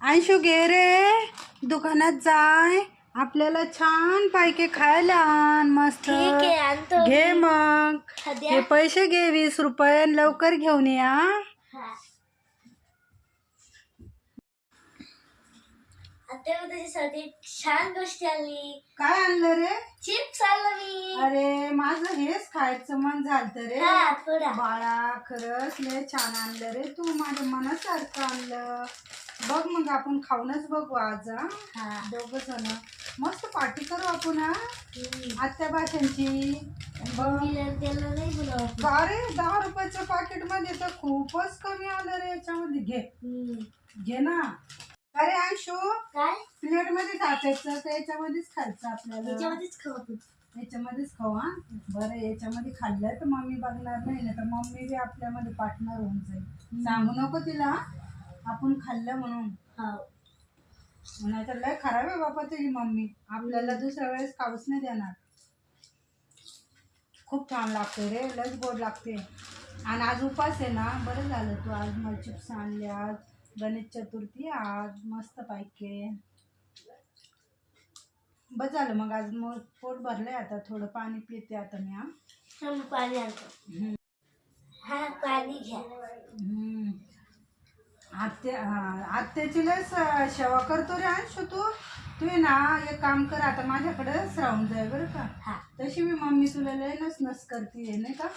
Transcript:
अंशू घे रे, दुकानात जाय, आपल्याला छान पैके खायला आण. मस्त ठीक आहे, आणतो घे. मी. मग सध्या हे पैसे घे, 20 रुपये, आणि लवकर घेऊन या. हा. आता मी त्याच्यासाठी छान गोष्टी आणली. काय आणलं रे? चिप्स आणलं मी. अरे माझं हेच खायचं मन झालं रे. हा, थोडा. बाळा खरंच लय छान आणलं रे तू, माझ्या मनासारखं आणलं. बघ मग आपण खाऊनच बघू आज. हा. दोघ जण मस्त पार्टी करू आपण. आत्या भाषांची मम्मीला त्याला नाही बोलावं. का रे, 10 रुपयाच्या पाकिट मध्ये तर खूपच कमी आलं रे. याच्यामध्ये घे ना. अरे अंशू, काय प्लेट मध्ये टाकायचं तर याच्यामध्येच खायचं आपल्याला. याच्यामध्येच खाऊ आपण. याच्यामध्येच खाऊ. हा बरं, याच्यामध्ये खाल्लं तर मम्मी बघणार नाही ना, तर मम्मी बी आपल्यामध्ये पार्टनर होऊन जाईल. सांगू नको तिला आपण खाल्लं म्हणून. नाहीतर लय खराब आहे बाबा तुझी मम्मी, आपल्याला दुसऱ्या वेळेस खाऊच नाही देणार. खूप छान लागते रे, लयच गोड लागते. आणि आज उपास आहे ना, बरं झालं तू आज मला चिप्स आणले. आज गणेश चतुर्थी, आज मस्त पैकी बस झालं. मग आज मग पोट भरलंय, आता थोडं पाणी पिते आता मी. मी पाणी आणतो. हा, पाणी घ्या. आत्याची लय सेवा करतो रे अंशू तू. तू आहे ना, एक काम कर, आता माझ्याकडेच राहून जाय बरं का. हा. तशी मी मम्मी तुला लय नस करते नाही का.